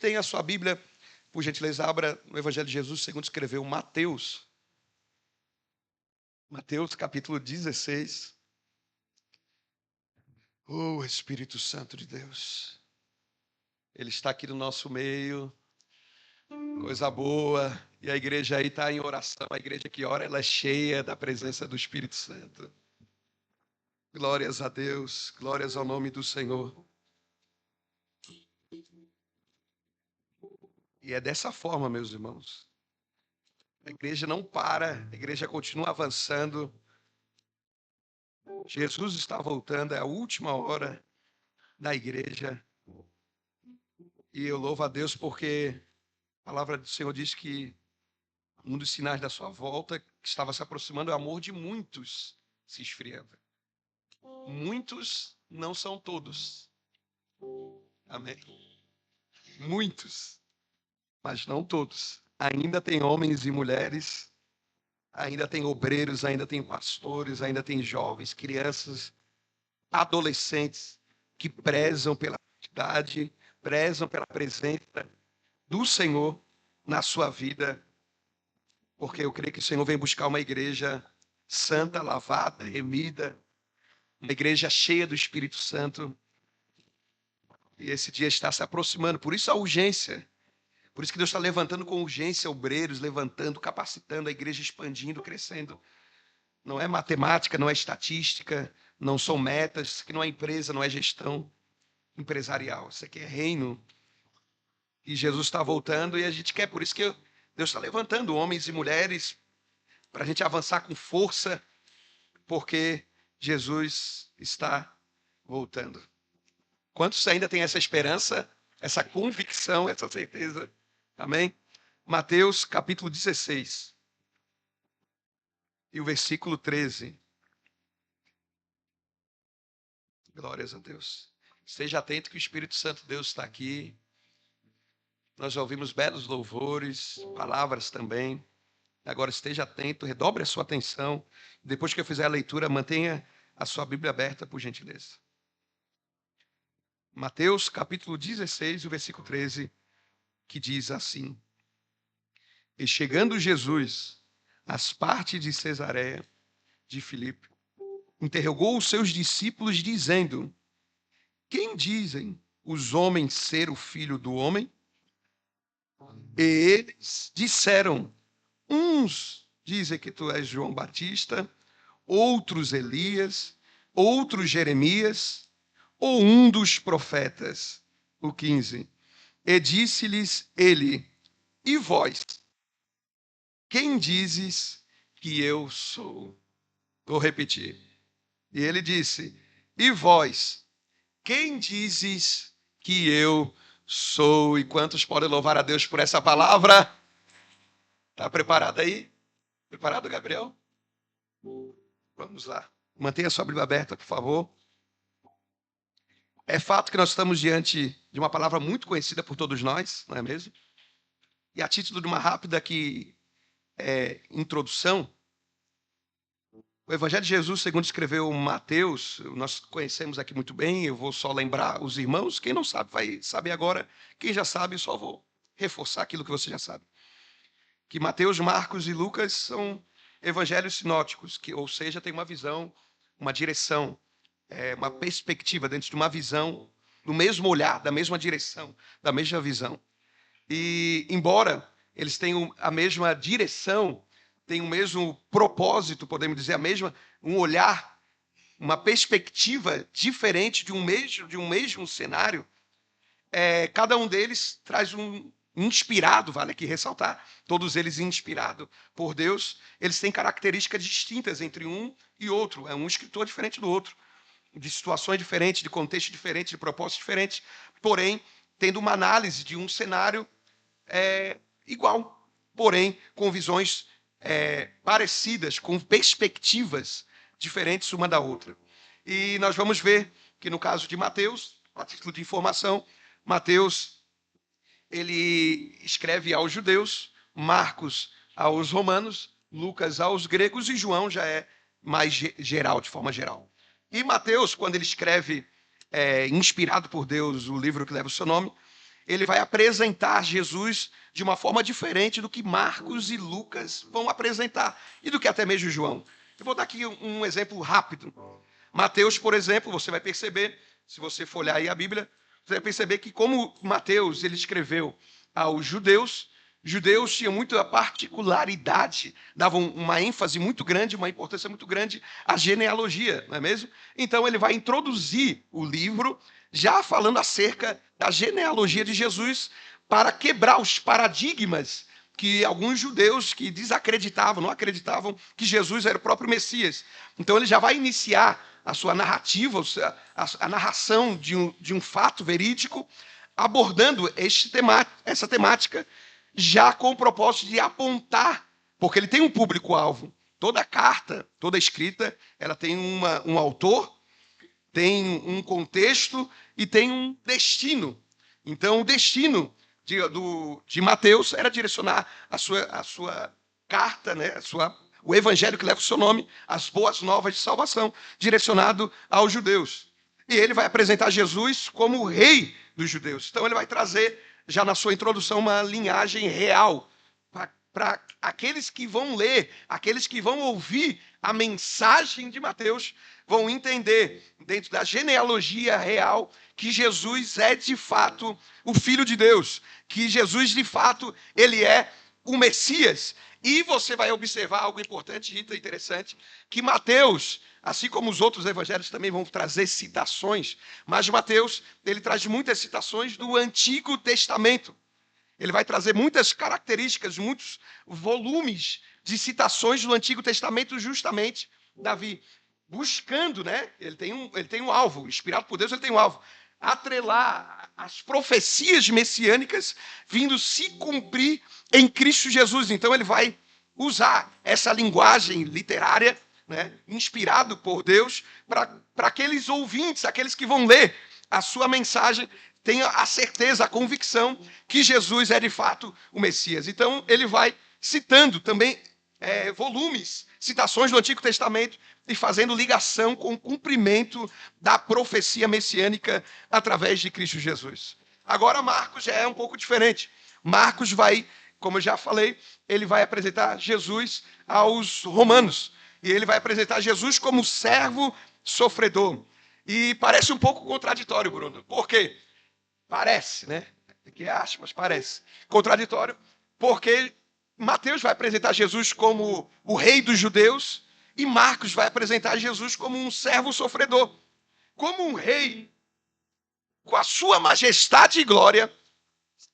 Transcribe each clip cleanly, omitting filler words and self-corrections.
tem a sua Bíblia, por gentileza, abra no Evangelho de Jesus, segundo escreveu Mateus. Mateus, capítulo 16. Oh, Espírito Santo de Deus. Ele está aqui no nosso meio. Coisa boa. E a igreja aí está em oração. A igreja que ora, ela é cheia da presença do Espírito Santo. Glórias a Deus. Glórias ao nome do Senhor. E é dessa forma, meus irmãos. A igreja não para. A igreja continua avançando. Jesus está voltando. É a última hora da igreja. E eu louvo a Deus porque a palavra do Senhor diz que um dos sinais da sua volta, que estava se aproximando, é o amor de muitos se esfriando. Muitos não são todos. Amém? Muitos, mas não todos. Ainda tem homens e mulheres, ainda tem obreiros, ainda tem pastores, ainda tem jovens, crianças, adolescentes que prezam pela santidade, prezam pela presença do Senhor na sua vida, porque eu creio que o Senhor vem buscar uma igreja santa, lavada, remida, uma igreja cheia do Espírito Santo. E esse dia está se aproximando. Por isso a urgência. Por isso que Deus está levantando com urgência obreiros, levantando, capacitando, a igreja expandindo, crescendo. Não é matemática, não é estatística, não são metas. Isso aqui não é empresa, não é gestão empresarial. Isso aqui é reino. E Jesus está voltando e a gente quer. Por isso que Deus está levantando homens e mulheres para a gente avançar com força, porque Jesus está voltando. Quantos ainda têm essa esperança, essa convicção, essa certeza? Amém? Mateus capítulo 16 e o versículo 13. Glórias a Deus. Esteja atento que o Espírito Santo de Deus está aqui. Nós já ouvimos belos louvores, palavras também. Agora esteja atento, redobre a sua atenção. Depois que eu fizer a leitura, mantenha a sua Bíblia aberta, por gentileza. Mateus capítulo 16, o versículo 13, que diz assim: E chegando Jesus às partes de Cesareia de Filipe, interrogou os seus discípulos, dizendo: Quem dizem os homens ser o Filho do Homem? E eles disseram: Uns dizem que tu és João Batista, outros Elias, outros Jeremias, ou um dos profetas. O 15. E disse-lhes ele: E vós, quem dizes que eu sou? Vou repetir. E ele disse: E vós, quem dizes que eu sou? E quantos podem louvar a Deus por essa palavra? Está preparado aí? Preparado, Gabriel? Vamos lá. Mantenha a sua Bíblia aberta, por favor. É fato que nós estamos diante de uma palavra muito conhecida por todos nós, não é mesmo? E a título de uma rápida introdução, o Evangelho de Jesus, segundo escreveu Mateus, nós conhecemos aqui muito bem, eu vou só lembrar os irmãos, quem não sabe vai saber agora, quem já sabe, eu só vou reforçar aquilo que você já sabe. Que Mateus, Marcos e Lucas são evangelhos sinóticos, ou seja, tem uma visão, uma direção, uma perspectiva dentro de uma visão, do mesmo olhar, da mesma direção, da mesma visão. E embora eles tenham a mesma direção, tenham o mesmo propósito, podemos dizer, um olhar, uma perspectiva diferente de um mesmo cenário, cada um deles traz inspirado, vale aqui ressaltar, todos eles inspirados por Deus, eles têm características distintas entre um e outro, é um escritor diferente do outro, de situações diferentes, de contexto diferente, de propósitos diferentes, porém, tendo uma análise de um cenário igual, porém, com visões parecidas, com perspectivas diferentes uma da outra. E nós vamos ver que no caso de Mateus, a título de informação, Mateus, ele escreve aos judeus, Marcos aos romanos, Lucas aos gregos e João já é mais geral, de forma geral. E Mateus, quando ele escreve, inspirado por Deus, o livro que leva o seu nome, ele vai apresentar Jesus de uma forma diferente do que Marcos e Lucas vão apresentar, e do que até mesmo João. Eu vou dar aqui um exemplo rápido. Mateus, por exemplo, você vai perceber, se você for olhar aí a Bíblia, você vai perceber que como Mateus ele escreveu aos judeus tinham muita particularidade, davam uma ênfase muito grande, uma importância muito grande à genealogia, não é mesmo? Então ele vai introduzir o livro já falando acerca da genealogia de Jesus para quebrar os paradigmas que alguns judeus que desacreditavam, não acreditavam que Jesus era o próprio Messias. Então ele já vai iniciar a sua narrativa, a narração de um fato verídico, abordando essa temática, já com o propósito de apontar, porque ele tem um público-alvo. Toda carta, toda escrita, ela tem um autor, tem um contexto e tem um destino. Então, o destino de Mateus era direcionar a sua carta, né, o evangelho que leva o seu nome, as boas novas de salvação, direcionado aos judeus. E ele vai apresentar Jesus como o rei dos judeus. Então ele vai trazer, já na sua introdução, uma linhagem real para aqueles que vão ler, aqueles que vão ouvir a mensagem de Mateus, vão entender, dentro da genealogia real, que Jesus é de fato o Filho de Deus, que Jesus de fato ele é o Messias. E você vai observar algo importante, Rita, interessante, que Mateus, assim como os outros evangelhos também vão trazer citações, mas Mateus, ele traz muitas citações do Antigo Testamento. Ele vai trazer muitas características, muitos volumes de citações do Antigo Testamento, justamente, Davi, buscando, né? Ele tem um alvo, inspirado por Deus, ele tem um alvo. Atrelar as profecias messiânicas vindo se cumprir em Cristo Jesus. Então ele vai usar essa linguagem literária, né, inspirado por Deus, para aqueles ouvintes, aqueles que vão ler a sua mensagem, tenha a certeza, a convicção que Jesus é de fato o Messias. Então ele vai citando também volumes, citações do Antigo Testamento e fazendo ligação com o cumprimento da profecia messiânica através de Cristo Jesus. Agora Marcos já é um pouco diferente. Marcos vai, como eu já falei, ele vai apresentar Jesus aos romanos. E ele vai apresentar Jesus como servo sofredor. E parece um pouco contraditório, Bruno. Por quê? Parece, né? Que aspas, parece. Contraditório, porque Mateus vai apresentar Jesus como o rei dos judeus e Marcos vai apresentar Jesus como um servo sofredor. Como um rei, com a sua majestade e glória,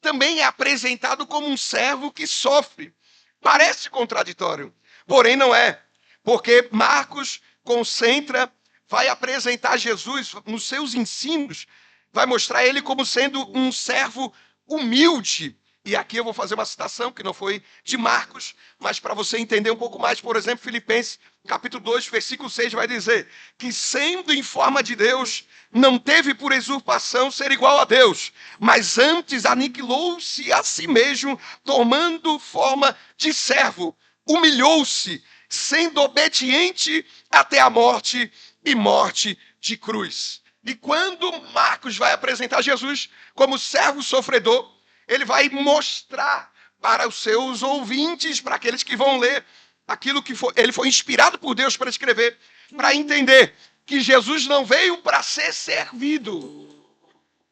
também é apresentado como um servo que sofre. Parece contraditório, porém não é. Porque Marcos concentra, vai apresentar Jesus nos seus ensinos, vai mostrar ele como sendo um servo humilde. E aqui eu vou fazer uma citação que não foi de Marcos, mas para você entender um pouco mais, por exemplo, Filipenses, capítulo 2, versículo 6, vai dizer que sendo em forma de Deus, não teve por usurpação ser igual a Deus, mas antes aniquilou-se a si mesmo, tomando forma de servo, humilhou-se, sendo obediente até a morte e morte de cruz. E quando Marcos vai apresentar Jesus como servo sofredor, ele vai mostrar para os seus ouvintes, para aqueles que vão ler aquilo que ele foi inspirado por Deus para escrever, para entender que Jesus não veio para ser servido,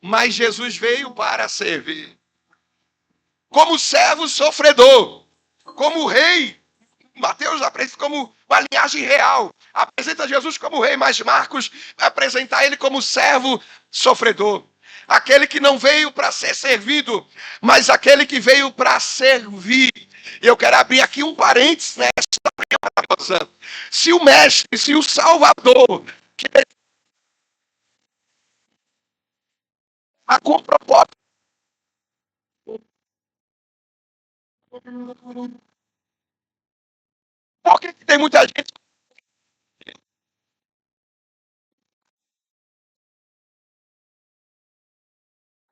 mas Jesus veio para servir. Como servo sofredor, como rei, Mateus apresenta como uma linhagem real, apresenta Jesus como rei, mas Marcos vai apresentar ele como servo sofredor. Aquele que não veio para ser servido, mas aquele que veio para servir. E eu quero abrir aqui um parênteses nesta manhã maravilhosa. Se o mestre, se o Salvador, que a com propósito, por que tem muita gente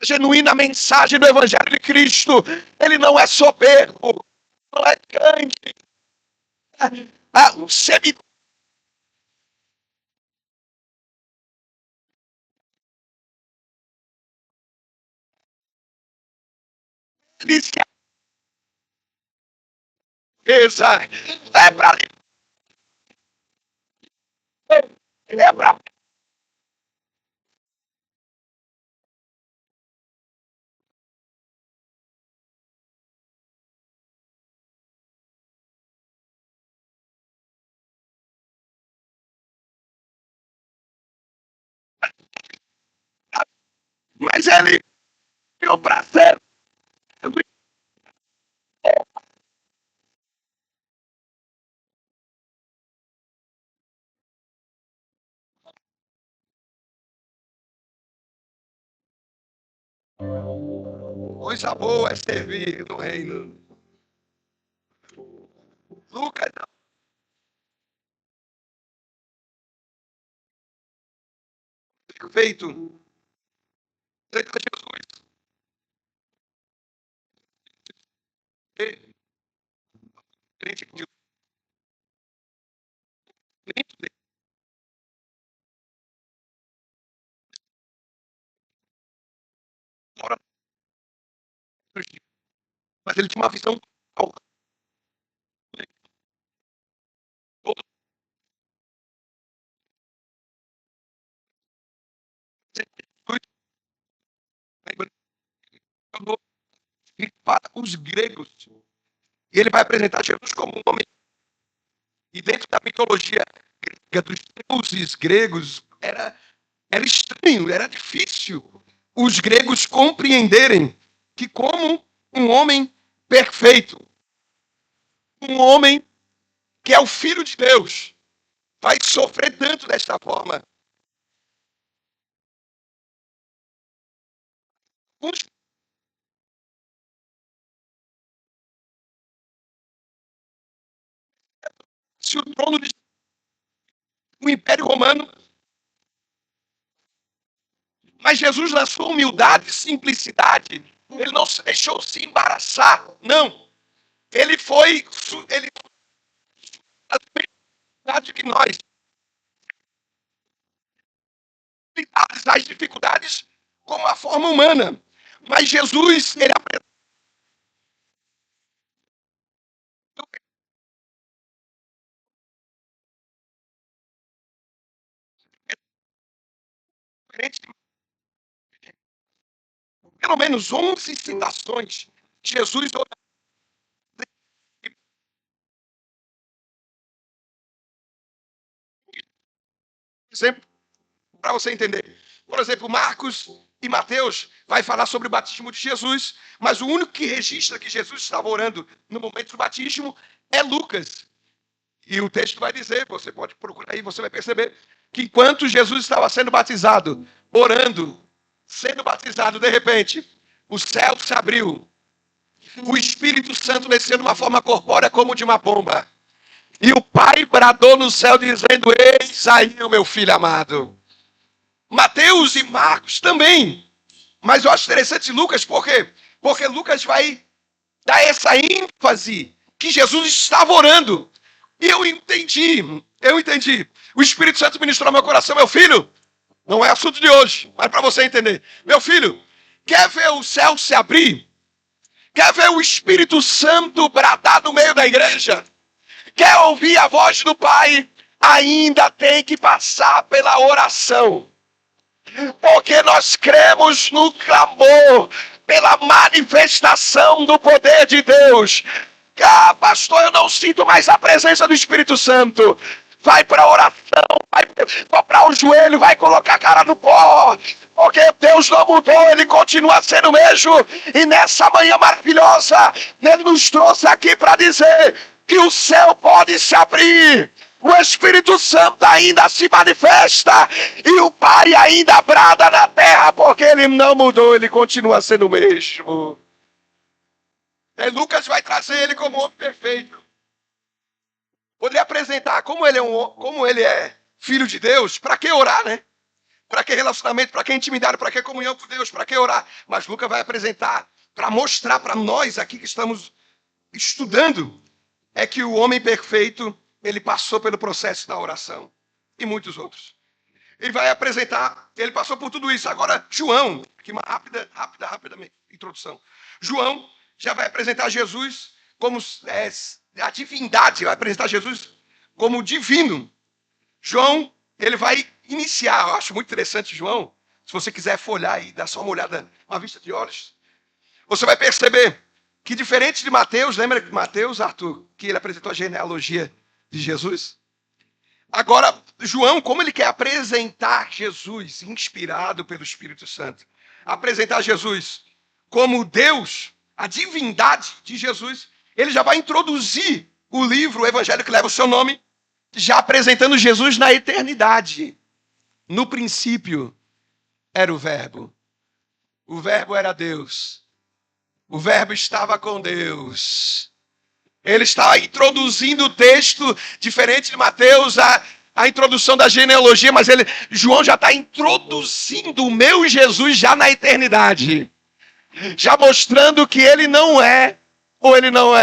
genuína mensagem do Evangelho de Cristo? Ele não é soberbo, não é grande. O seminário disse riqueza é para é para mas ele tem o prazer. Coisa boa é servir no reino. Lucas, perfeito. Aceita Jesus. Crente de fora, mas ele tinha uma visão para os gregos. E ele vai apresentar Jesus como um homem. E dentro da mitologia grega, dos deuses gregos, era estranho, era difícil os gregos compreenderem que como um homem perfeito, um homem que é o Filho de Deus, vai sofrer tanto desta forma. Se o trono de o Império Romano, mas Jesus, na sua humildade e simplicidade, ele não se deixou se embaraçar, não. Ele foi, ele a dificuldade que nós, as dificuldades como a forma humana. Mas Jesus, ele apresentou pelo menos 11 citações. Jesus, por exemplo, para você entender. Por exemplo, Marcos e Mateus vai falar sobre o batismo de Jesus, mas o único que registra que Jesus estava orando no momento do batismo é Lucas. E o texto vai dizer, você pode procurar aí, você vai perceber, que enquanto Jesus estava sendo batizado, orando, sendo batizado, de repente, o céu se abriu, o Espírito Santo desceu de uma forma corpórea como de uma pomba. E o Pai bradou no céu dizendo, eis aí o meu filho amado. Mateus e Marcos também. Mas eu acho interessante Lucas, por quê? Porque Lucas vai dar essa ênfase que Jesus estava orando. E eu entendi. O Espírito Santo ministrou no meu coração, meu filho, não é assunto de hoje, mas para você entender. Meu filho, quer ver o céu se abrir? Quer ver o Espírito Santo bradar no meio da igreja? Quer ouvir a voz do Pai? Ainda tem que passar pela oração. Porque nós cremos no clamor, pela manifestação do poder de Deus. Ah, pastor, eu não sinto mais a presença do Espírito Santo. Vai para a oração, vai dobrar o joelho, vai colocar a cara no pó. Porque Deus não mudou, Ele continua sendo o mesmo. E nessa manhã maravilhosa, Ele nos trouxe aqui para dizer que o céu pode se abrir. O Espírito Santo ainda se manifesta e o Pai ainda brada na terra, porque Ele não mudou, Ele continua sendo o mesmo. E Lucas vai trazer ele como homem perfeito. Poderia apresentar como ele é filho de Deus. Para que orar, né? Para que relacionamento? Para que intimidade? Para que comunhão com Deus? Para que orar? Mas Lucas vai apresentar para mostrar para nós aqui que estamos estudando é que o homem perfeito ele passou pelo processo da oração e muitos outros. Ele vai apresentar, ele passou por tudo isso. Agora, João, aqui uma rápida introdução. João já vai apresentar Jesus como a divindade, vai apresentar Jesus como divino. João, ele vai iniciar, eu acho muito interessante, João, se você quiser folhar e dar só uma olhada, uma vista de olhos, você vai perceber que diferente de Mateus, lembra de Mateus, Arthur, que ele apresentou a genealogia de Jesus? Agora, João, como ele quer apresentar Jesus, inspirado pelo Espírito Santo, apresentar Jesus como Deus, a divindade de Jesus, ele já vai introduzir o livro, o evangelho que leva o seu nome, já apresentando Jesus na eternidade. No princípio era o Verbo era Deus, o Verbo estava com Deus. Ele está introduzindo o texto, diferente de Mateus, a introdução da genealogia, mas João já está introduzindo o meu Jesus já na eternidade. Já mostrando que ele não é, ou ele não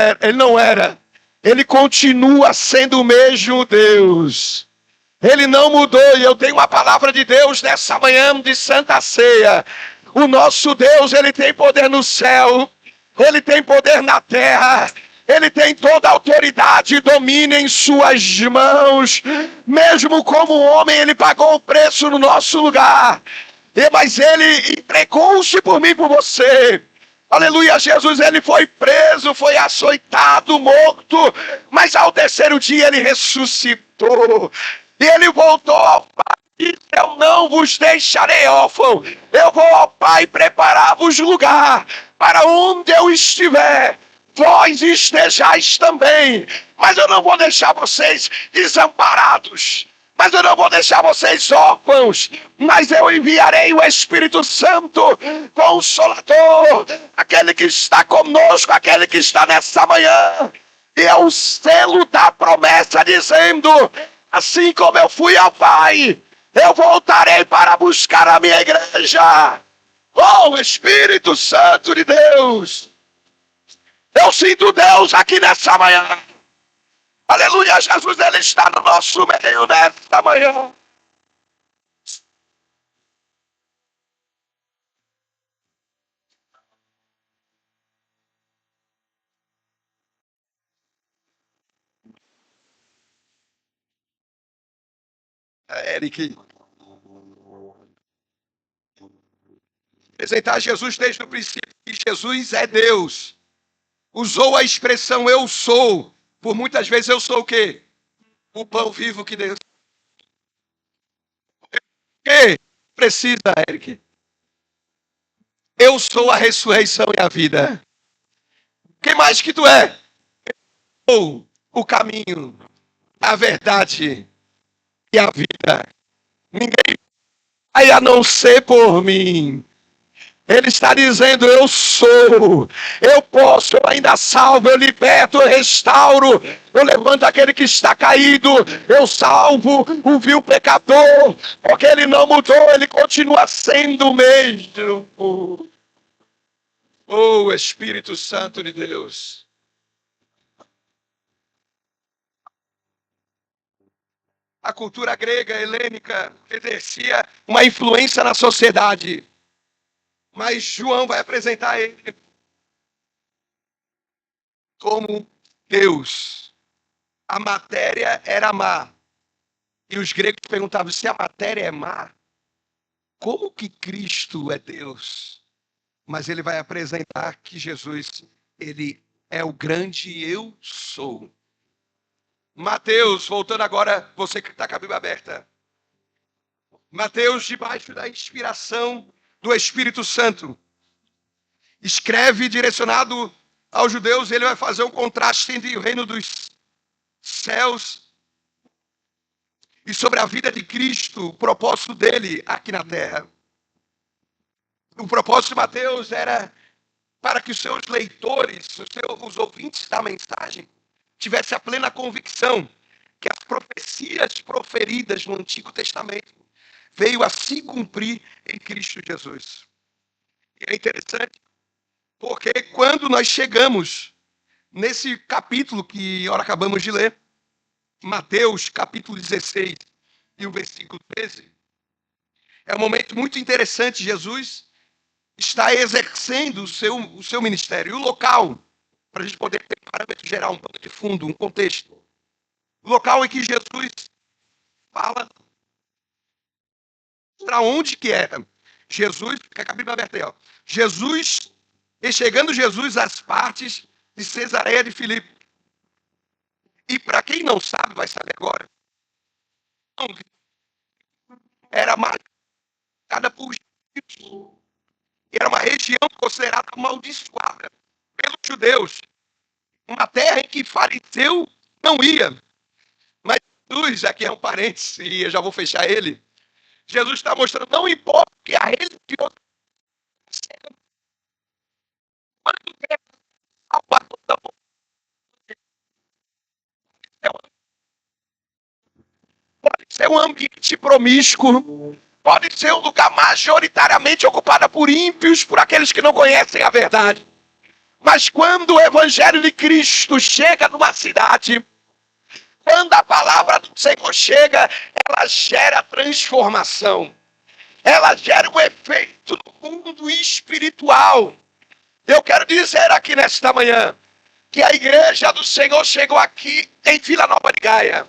era. Ele continua sendo o mesmo Deus. Ele não mudou, e eu tenho uma palavra de Deus nessa manhã de Santa Ceia. O nosso Deus, ele tem poder no céu, ele tem poder na terra, ele tem toda a autoridade e domínio em suas mãos. Mesmo como homem, ele pagou o preço no nosso lugar. Mas ele entregou-se por mim e por você. Aleluia, Jesus, ele foi preso, foi açoitado, morto, mas ao terceiro dia ele ressuscitou. E ele voltou ao Pai. Eu não vos deixarei órfão. Eu vou ao Pai preparar-vos lugar para onde eu estiver. Vós estejais também. Mas eu não vou deixar vocês desamparados. Mas eu não vou deixar vocês órfãos, mas eu enviarei o Espírito Santo, Consolador, aquele que está conosco, aquele que está nessa manhã. E é o selo da promessa dizendo, assim como eu fui ao Pai, eu voltarei para buscar a minha igreja. Oh, Espírito Santo de Deus, eu sinto Deus aqui nessa manhã. Aleluia, Jesus, ele está no nosso meio nesta manhã. Eric, apresentar Jesus desde o princípio, que Jesus é Deus. Usou a expressão eu sou. Por muitas vezes eu sou o quê? O pão vivo que Deus. O que precisa, Eric? Eu sou a ressurreição e a vida. O que mais que tu é? Eu sou o caminho, a verdade e a vida. Ninguém vai a não ser por mim. Ele está dizendo, eu sou, eu posso, eu ainda salvo, eu liberto, eu restauro, eu levanto aquele que está caído, eu salvo o vil pecador, porque ele não mudou, ele continua sendo o mesmo. Oh, Espírito Santo de Deus. A cultura grega, helênica, exercia uma influência na sociedade. Mas João vai apresentar ele como Deus. A matéria era má. E os gregos perguntavam, se a matéria é má, como que Cristo é Deus? Mas ele vai apresentar que Jesus, ele é o grande eu sou. Mateus, voltando agora, você que está com a Bíblia aberta. Mateus, debaixo da inspiração do Espírito Santo, escreve direcionado aos judeus, ele vai fazer um contraste entre o reino dos céus e sobre a vida de Cristo, o propósito dele aqui na terra. O propósito de Mateus era para que os seus leitores, os ouvintes da mensagem, tivessem a plena convicção que as profecias proferidas no Antigo Testamento veio a se cumprir em Cristo Jesus. E é interessante, porque quando nós chegamos nesse capítulo que agora acabamos de ler, Mateus capítulo 16 e o versículo 13, é um momento muito interessante. Jesus está exercendo o seu ministério. E o local, para a gente poder ter um parâmetro geral, um pano de fundo, um contexto. O local em que Jesus fala para onde que era. Jesus, fica com a Bíblia aberta aí, ó. Jesus, e chegando Jesus às partes de Cesareia de Filipe. E para quem não sabe, vai saber agora. Era marcada por gentios. Era uma região considerada amaldiçoada pelos judeus. Uma terra em que fariseu não ia. Mas Jesus, aqui é um parênteses, e eu já vou fechar ele. Jesus está mostrando, não importa que a religião quando quer salvar toda pode ser um ambiente promíscuo, pode ser um lugar majoritariamente ocupado por ímpios, por aqueles que não conhecem a verdade. Mas quando o evangelho de Cristo chega numa cidade, quando a palavra do Senhor chega, ela gera transformação. Ela gera um efeito no mundo espiritual. Eu quero dizer aqui nesta manhã que a igreja do Senhor chegou aqui em Vila Nova de Gaia.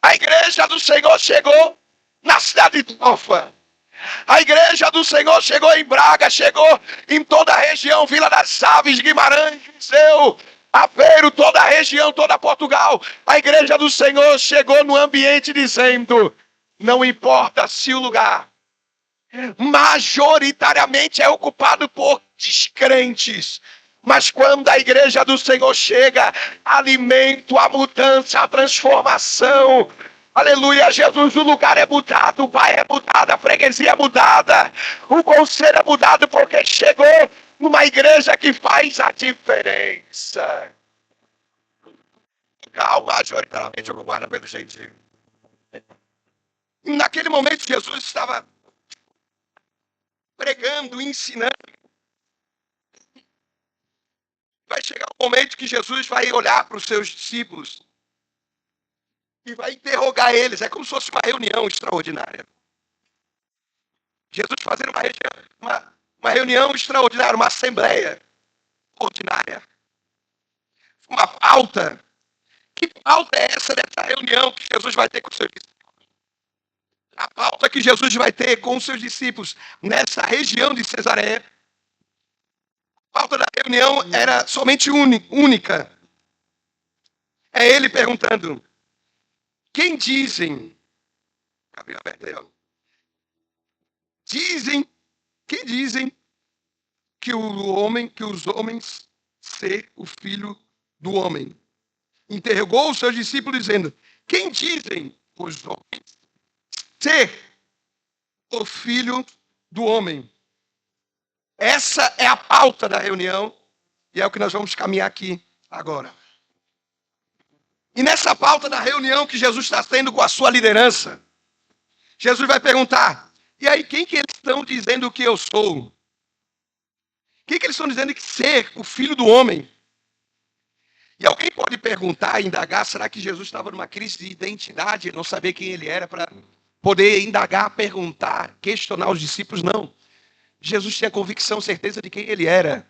A igreja do Senhor chegou na cidade de Tofa. A igreja do Senhor chegou em Braga, chegou em toda a região, Vila das Aves, Guimarães, Viseu, Aveiro, toda a região, toda Portugal. A igreja do Senhor chegou no ambiente dizendo, não importa se o lugar majoritariamente é ocupado por descrentes, mas quando a igreja do Senhor chega, alimento, a mudança, a transformação. Aleluia, Jesus, o lugar é mudado, o pai é mudado, a freguesia é mudada, o conselho é mudado porque chegou numa igreja que faz a diferença. Calma, majoritariamente ocupada pelo gentil. Naquele momento, Jesus estava pregando, ensinando. Vai chegar um momento que Jesus vai olhar para os seus discípulos e vai interrogar eles. É como se fosse uma reunião extraordinária. Jesus fazendo uma reunião extraordinária, uma assembleia ordinária. Uma pauta. Que pauta é essa dessa reunião que Jesus vai ter com os seus discípulos? A pauta que Jesus vai ter com os seus discípulos nessa região de Cesareia. A pauta da reunião era somente única. É ele perguntando, quem dizem? Quem dizem que os homens ser o filho do homem? Interrogou os seus discípulos dizendo, quem dizem os homens ser o filho do homem? Essa é a pauta da reunião e é o que nós vamos caminhar aqui agora. E nessa pauta da reunião que Jesus está tendo com a sua liderança, Jesus vai perguntar, e aí quem que eles estão dizendo que eu sou? Quem que eles estão dizendo que ser o filho do homem? E alguém pode perguntar, indagar, será que Jesus estava numa crise de identidade, não saber quem ele era para poder indagar, perguntar, questionar os discípulos? Não. Jesus tinha convicção, certeza de quem ele era.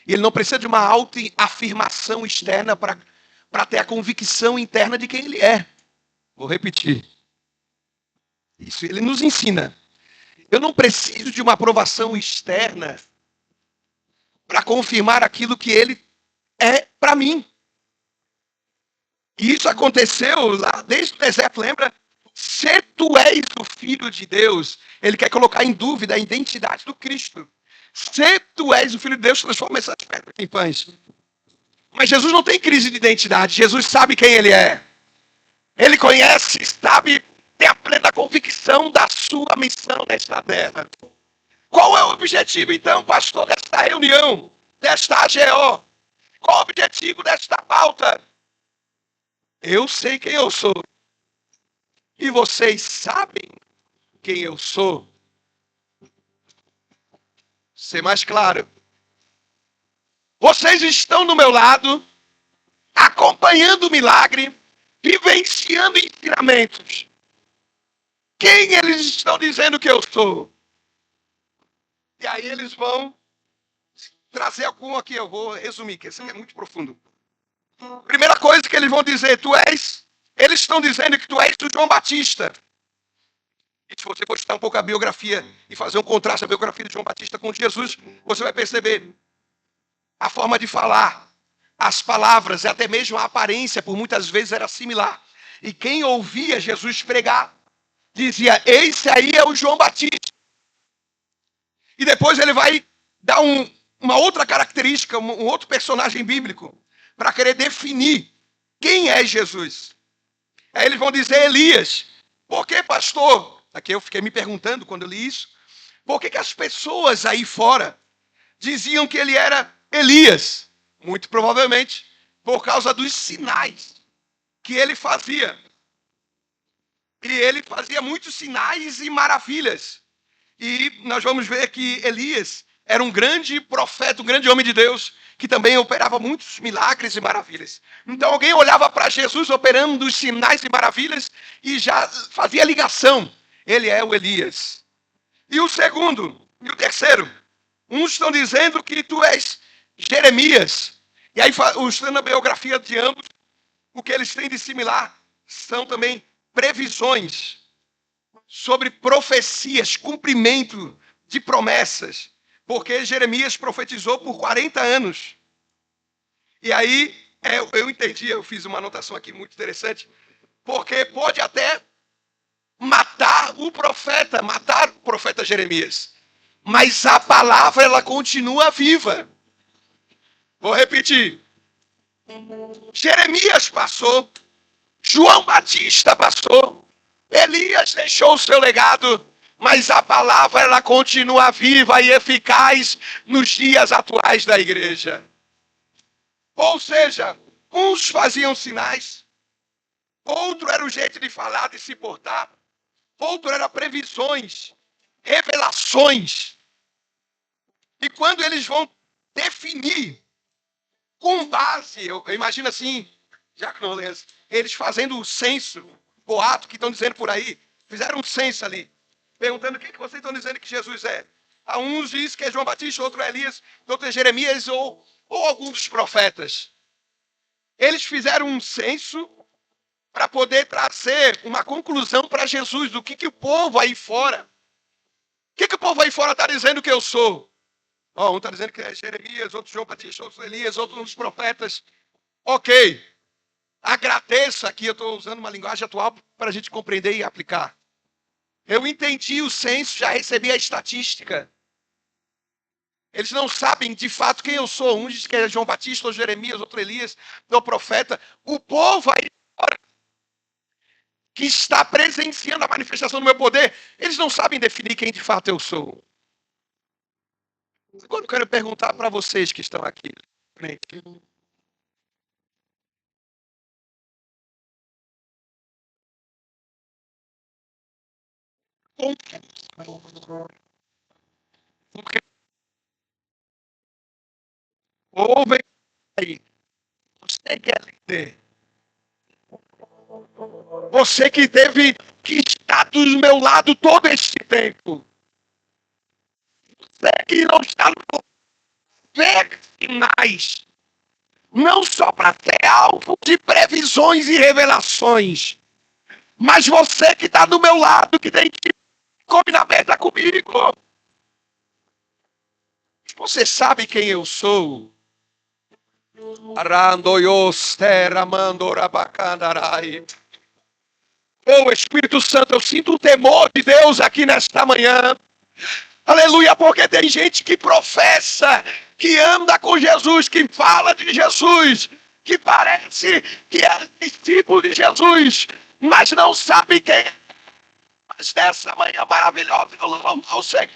E ele não precisa de uma autoafirmação externa para ter a convicção interna de quem ele é. Vou repetir. Isso ele nos ensina. Eu não preciso de uma aprovação externa para confirmar aquilo que ele é para mim. E isso aconteceu lá desde o deserto, lembra? Se tu és o filho de Deus, ele quer colocar em dúvida a identidade do Cristo. Se tu és o filho de Deus, transforma essas pedras em pães. Mas Jesus não tem crise de identidade. Jesus sabe quem ele é. Ele conhece, sabe, tem a plena convicção da sua missão nesta terra. Qual é o objetivo, então, pastor, desta reunião, desta AGO? Qual o objetivo desta pauta? Eu sei quem eu sou. E vocês sabem quem eu sou. Ser mais claro. Vocês estão do meu lado, acompanhando o milagre, vivenciando ensinamentos. Quem eles estão dizendo que eu sou? E aí eles vão trazer algum aqui, eu vou resumir, que esse aqui é muito profundo. Primeira coisa que eles vão dizer, eles estão dizendo que tu és o João Batista. E se você for estudar um pouco a biografia e fazer um contraste a biografia de João Batista com Jesus, você vai perceber a forma de falar, as palavras e até mesmo a aparência, por muitas vezes era similar. E quem ouvia Jesus pregar, dizia, esse aí é o João Batista. E depois ele vai dar uma outra característica, um outro personagem bíblico, para querer definir quem é Jesus. Aí eles vão dizer Elias. Por que, pastor? Aqui eu fiquei me perguntando quando eu li isso. Por que as pessoas aí fora diziam que ele era Elias? Muito provavelmente por causa dos sinais que ele fazia. E ele fazia muitos sinais e maravilhas. E nós vamos ver que Elias era um grande profeta, um grande homem de Deus, que também operava muitos milagres e maravilhas. Então alguém olhava para Jesus operando os sinais e maravilhas e já fazia ligação. Ele é o Elias. E o segundo, e o terceiro, uns estão dizendo que tu és Jeremias. E aí, estudando a biografia de ambos, o que eles têm de similar são também previsões sobre profecias, cumprimento de promessas. Porque Jeremias profetizou por 40 anos. E aí, eu entendi, eu fiz uma anotação aqui muito interessante, porque pode até matar o profeta Jeremias. Mas a palavra, ela continua viva. Vou repetir. Jeremias passou, João Batista passou, Elias deixou o seu legado, mas a palavra ela continua viva e eficaz nos dias atuais da igreja. Ou seja, uns faziam sinais, outro era o jeito de falar, de se portar, outro era previsões, revelações. E quando eles vão definir com base, eu imagino assim, eles fazendo o censo, boato que estão dizendo por aí, fizeram um censo ali, perguntando o que vocês estão dizendo que Jesus é. A uns diz que é João Batista, outro é Elias, outro é Jeremias ou alguns dos profetas. Eles fizeram um censo para poder trazer uma conclusão para Jesus do que o povo aí fora, o que o povo aí fora está dizendo que eu sou. Um está dizendo que é Jeremias, outro João Batista, outro Elias, outro dos profetas. Ok. Agradeço aqui, eu estou usando uma linguagem atual para a gente compreender e aplicar. Eu entendi o censo, já recebi a estatística. Eles não sabem de fato quem eu sou. Um diz que é João Batista, outro Jeremias, outro Elias, outro profeta. O povo aí fora, que está presenciando a manifestação do meu poder, eles não sabem definir quem de fato eu sou. Agora eu quero perguntar para vocês que estão aqui. Porque ouvem aí. Você que é líder. Você que teve que estar do meu lado todo este tempo. Você que não está no ver sinais. Não só para ter alvo de previsões e revelações. Mas você que está do meu lado, que tem que come na mesa comigo. Você sabe quem eu sou? Espírito Santo, eu sinto o temor de Deus aqui nesta manhã. Aleluia, porque tem gente que professa, que anda com Jesus, que fala de Jesus, que parece que é discípulo de Jesus, mas não sabe quem é. Mas nessa manhã maravilhosa, eu louvo ao Senhor,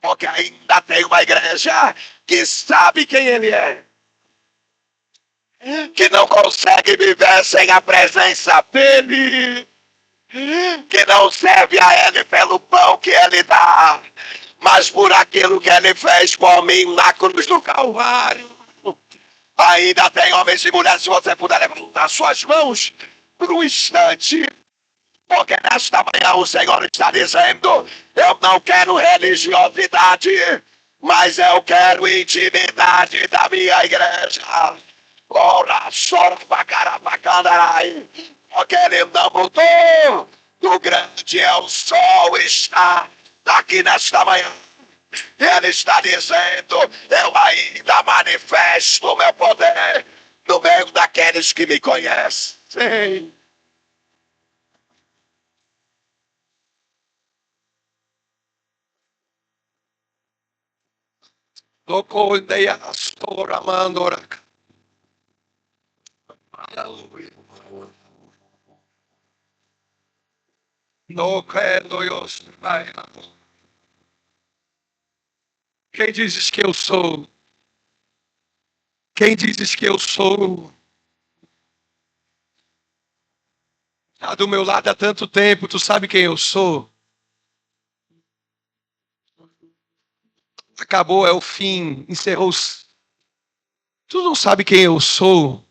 porque ainda tem uma igreja que sabe quem Ele é, que não consegue viver sem a presença dEle, que não serve a Ele pelo pão que Ele dá, mas por aquilo que Ele fez por mim na cruz do Calvário. Ainda tem homens e mulheres, se você puder levantar suas mãos por um instante, porque nesta manhã o Senhor está dizendo, eu não quero religiosidade, Mas eu quero intimidade da minha igreja. Ora, chora pra carapacandarai. Porque ele não mudou. Do grande eu sou está aqui nesta manhã. Ele está dizendo, eu ainda manifesto o meu poder no meio daqueles que me conhecem. Aleluia. Quem dizes que eu sou? Quem dizes que eu sou? Está do meu lado há tanto tempo, tu sabe quem eu sou? Acabou, é o fim, encerrou-se. Tu não sabe quem eu sou?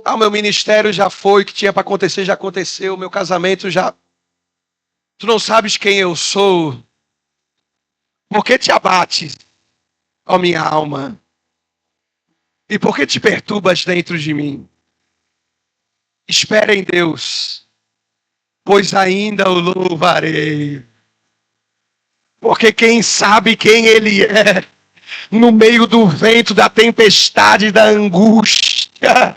Ah, o meu ministério já foi, o que tinha para acontecer já aconteceu, o meu casamento já... Tu não sabes quem eu sou? Por que te abates, ó minha alma? E por que te perturbas dentro de mim? Espera em Deus, pois ainda o louvarei. Porque quem sabe quem Ele é, no meio do vento, da tempestade, da angústia,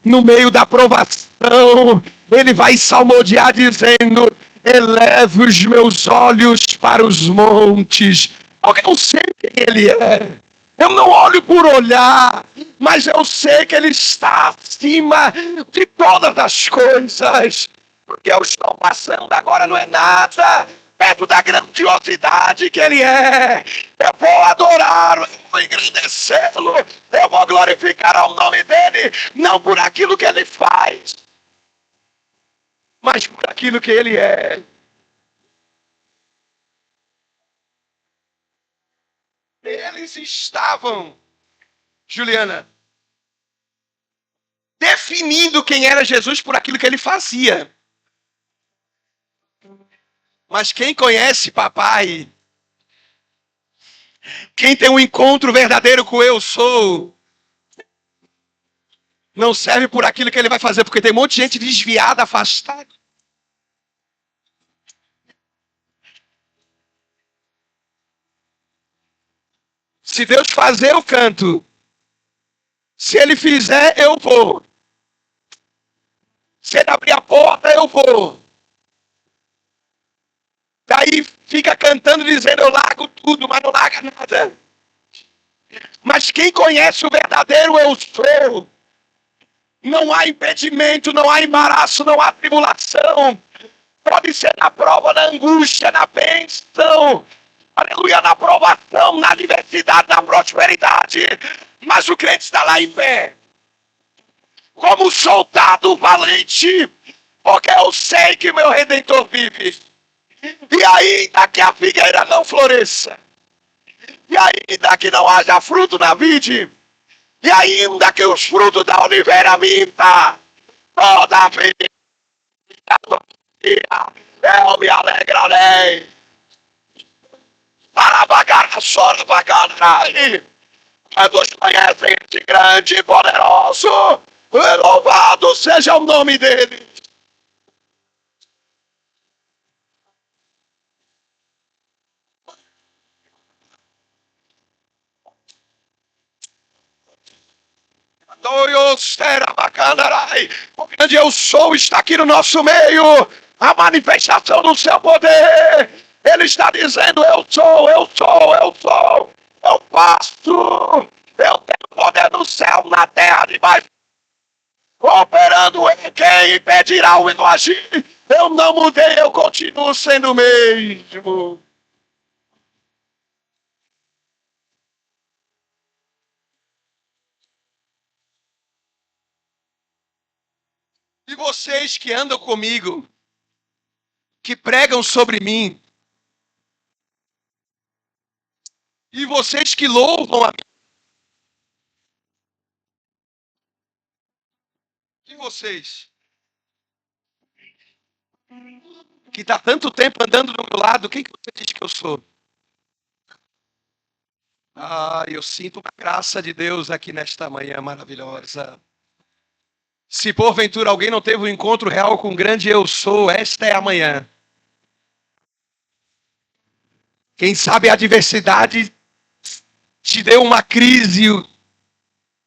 no meio da provação, Ele vai salmodiar dizendo, eleve os meus olhos para os montes, porque eu sei quem Ele é. Eu não olho por olhar, mas eu sei que Ele está acima de todas as coisas. Porque eu estou passando agora não é nada perto da grandiosidade que Ele é. Eu vou adorá-lo, eu vou engrandecê-lo, eu vou glorificar ao nome dEle, não por aquilo que Ele faz, mas por aquilo que Ele é. Eles estavam, Juliana, definindo quem era Jesus por aquilo que Ele fazia. Mas quem conhece papai, quem tem um encontro verdadeiro com eu sou, não serve por aquilo que ele vai fazer, porque tem um monte de gente desviada, afastada. Se Deus fazer, eu canto. Se Ele fizer, eu vou. Se Ele abrir a porta, eu vou. Daí fica cantando, dizendo, eu largo tudo, mas não larga nada. Mas quem conhece o verdadeiro eu sou, não há impedimento, não há embaraço, não há tribulação. Pode ser na prova, na angústia, na bênção, aleluia, na provação, na adversidade, na prosperidade. Mas o crente está lá em pé, como soldado valente, porque eu sei que meu Redentor vive. E ainda que a figueira não floresça, e ainda que não haja fruto na vide, e ainda que os frutos da oliveira minta, todavia eu me alegrarei. Para vagar a sora vagarei. Todos conhecem esse grande e poderoso. Louvado seja o nome dele. O grande eu sou está aqui no nosso meio. A manifestação do seu poder. Ele está dizendo, eu sou, eu sou, eu sou. Eu faço. Eu tenho poder no céu, na terra, debaixo. Operando em quem impedirá o meu agir. Eu não mudei, eu continuo sendo o mesmo. E vocês que andam comigo, que pregam sobre mim, e vocês que louvam a mim, e vocês que está tanto tempo andando do meu lado, quem que você diz que eu sou? Eu sinto a graça de Deus aqui nesta manhã maravilhosa. Se porventura alguém não teve um encontro real com o grande eu sou, esta é a manhã. Quem sabe a adversidade te deu uma crise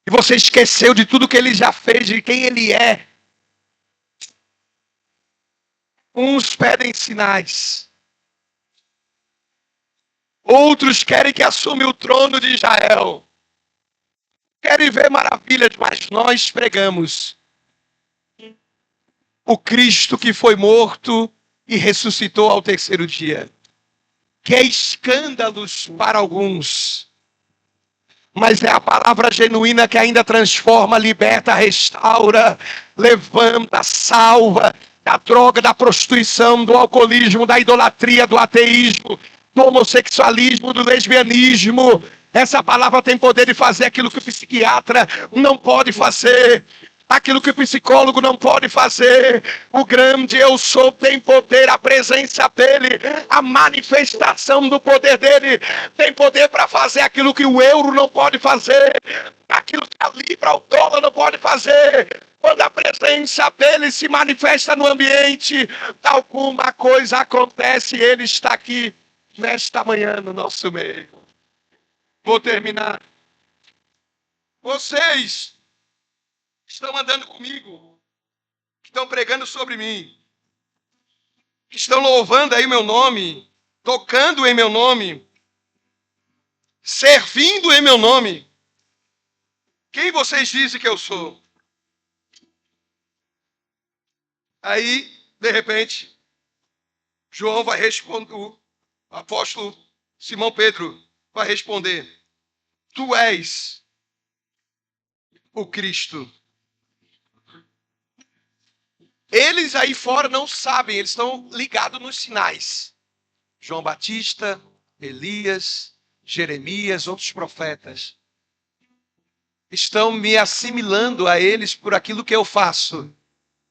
e você esqueceu de tudo que ele já fez, de quem ele é. Uns pedem sinais. Outros querem que assuma o trono de Israel. Querem ver maravilhas, mas nós pregamos o Cristo que foi morto e ressuscitou ao terceiro dia. Que é escândalos para alguns, mas é a palavra genuína que ainda transforma, liberta, restaura, levanta, salva da droga, da prostituição, do alcoolismo, da idolatria, do ateísmo, do homossexualismo, do lesbianismo. Essa palavra tem poder de fazer aquilo que o psiquiatra não pode fazer. Aquilo que o psicólogo não pode fazer. O grande eu sou tem poder, a presença dele, a manifestação do poder dele tem poder para fazer aquilo que o euro não pode fazer, aquilo que a libra, o dólar não pode fazer. Quando a presença dele se manifesta no ambiente, alguma coisa acontece. Ele está aqui nesta manhã no nosso meio. Vou terminar. Vocês estão andando comigo, estão pregando sobre mim, estão louvando aí meu nome, tocando em meu nome, servindo em meu nome. Quem vocês dizem que eu sou? Aí, de repente, João vai responder, o apóstolo Simão Pedro vai responder: tu és o Cristo. Eles aí fora não sabem, eles estão ligados nos sinais. João Batista, Elias, Jeremias, outros profetas. Estão me assimilando a eles por aquilo que eu faço.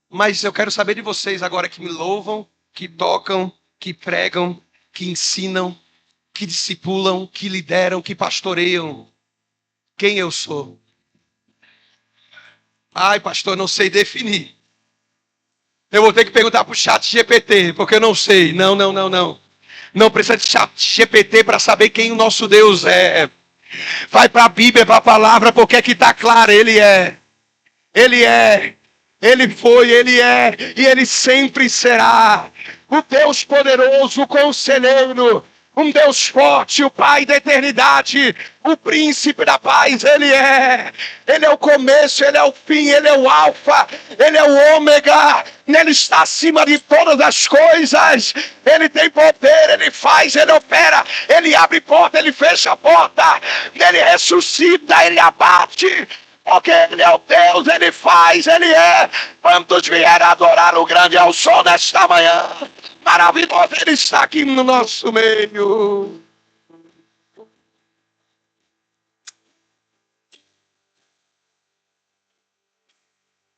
Mas eu quero saber de vocês agora que me louvam, que tocam, que pregam, que ensinam, que discipulam, que lideram, que pastoreiam. Quem eu sou? Ai, pastor, não sei definir. Eu vou ter que perguntar para o chat GPT, porque eu não sei. Não. Não precisa de chat GPT para saber quem o nosso Deus é. Vai para a Bíblia, para a palavra, porque é que está claro, Ele é. Ele é. Ele foi, Ele é. E Ele sempre será. O Deus poderoso, o conselheiro. Um Deus forte, o Pai da eternidade, o príncipe da paz, Ele é. Ele é o começo, Ele é o fim, Ele é o alfa, Ele é o ômega. Ele está acima de todas as coisas. Ele tem poder, Ele faz, Ele opera. Ele abre porta, Ele fecha a porta. Ele ressuscita, Ele abate. Porque Ele é o Deus, Ele faz, Ele é. Quantos vieram adorar o grande ao sol nesta manhã? Maravilhoso, Ele está aqui no nosso meio.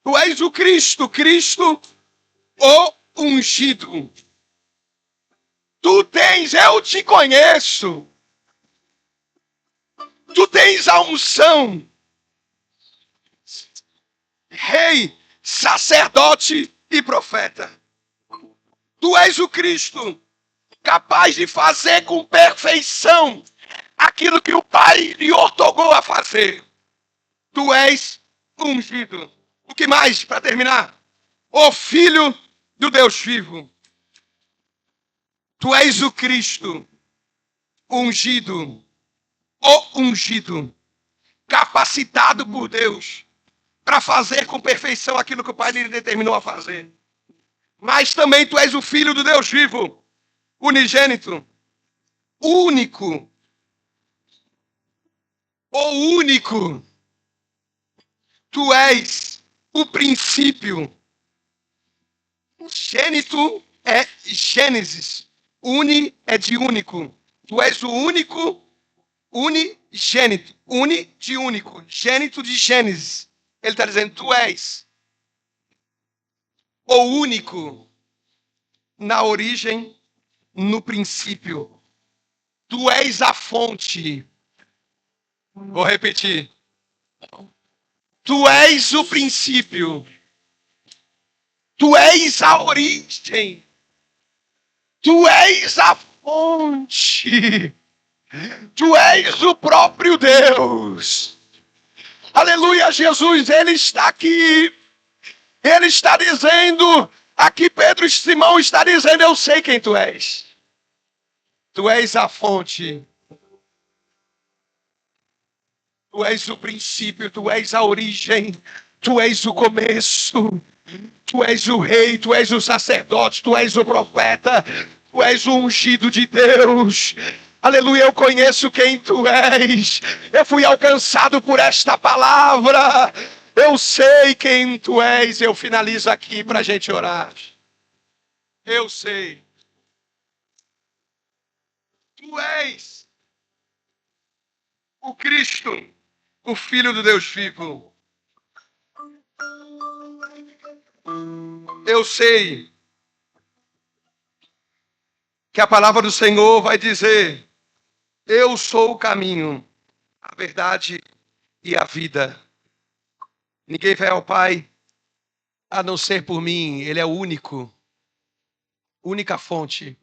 Tu és o Cristo, o ungido. Tu tens, eu te conheço. Tu tens a unção. Rei, sacerdote e profeta. Tu és o Cristo, capaz de fazer com perfeição aquilo que o Pai lhe ortogou a fazer. Tu és ungido. O que mais, para terminar? O Filho do Deus vivo. Tu és o Cristo, ungido, o ungido, capacitado por Deus para fazer com perfeição aquilo que o Pai lhe determinou a fazer. Mas também tu és o Filho do Deus vivo, unigênito, único, o único. Tu és o princípio. Gênito é Gênesis, uni é de único. Tu és o único, unigênito, uni de único, gênito de Gênesis. Ele está dizendo, tu és o único na origem, no princípio. Tu és a fonte. Vou repetir. Tu és o princípio. Tu és a origem. Tu és a fonte. Tu és o próprio Deus. Aleluia, Jesus, Ele está aqui. Ele está dizendo, aqui Pedro e Simão está dizendo, eu sei quem tu és. Tu és a fonte. Tu és o princípio, tu és a origem. Tu és o começo. Tu és o rei, tu és o sacerdote, tu és o profeta. Tu és o ungido de Deus. Aleluia, eu conheço quem tu és. Eu fui alcançado por esta palavra. Eu sei quem tu és. Eu finalizo aqui para a gente orar. Eu sei. Tu és o Cristo, o Filho do Deus vivo. Eu sei que a palavra do Senhor vai dizer: eu sou o caminho, a verdade e a vida. Ninguém vai ao Pai a não ser por mim. Ele é o único, única fonte,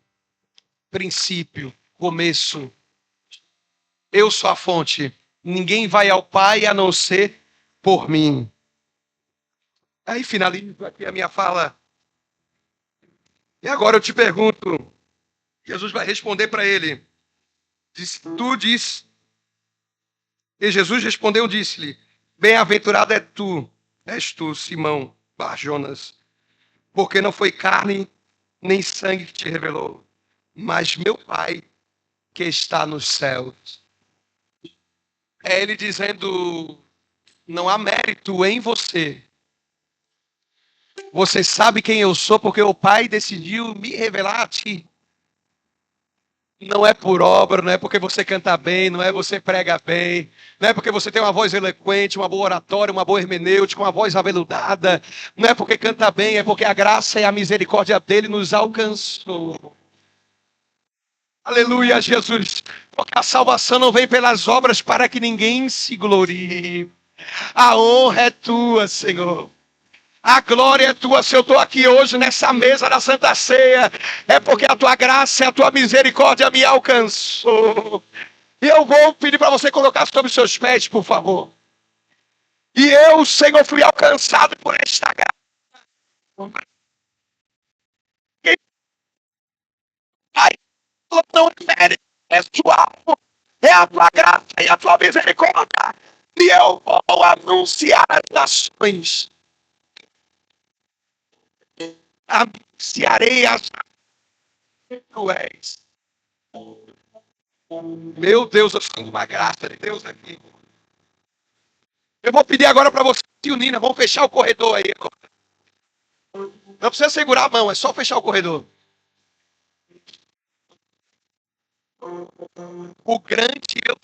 princípio, começo. Eu sou a fonte. Ninguém vai ao Pai a não ser por mim. Aí finalizo aqui a minha fala. E agora eu te pergunto, Jesus vai responder para ele. Tu diz. E Jesus respondeu, disse-lhe: bem-aventurado és tu, Simão Bar-Jonas, porque não foi carne nem sangue que te revelou, mas meu Pai que está nos céus. É ele dizendo, não há mérito em você. Você sabe quem eu sou porque o Pai decidiu me revelar a ti. Não é por obra, não é porque você canta bem, não é você prega bem, não é porque você tem uma voz eloquente, uma boa oratória, uma boa hermenêutica, uma voz aveludada, não é porque canta bem, é porque a graça e a misericórdia dele nos alcançou. Aleluia, Jesus. Porque a salvação não vem pelas obras para que ninguém se glorie. A honra é tua, Senhor. A glória é tua. Se eu estou aqui hoje nessa mesa da Santa Ceia, é porque a tua graça e a tua misericórdia me alcançou. E eu vou pedir para você colocar sobre os seus pés, por favor. E eu, Senhor, fui alcançado por esta graça. E, Pai, não é mérito pessoal, é a tua graça e a tua misericórdia. E eu vou anunciar as nações. Anunciarei as nações que tu és. Meu Deus, eu sinto uma graça de Deus aqui. Eu vou pedir agora para você e o Nina, vamos fechar o corredor aí. Não precisa segurar a mão, é só fechar o corredor. O grande eu.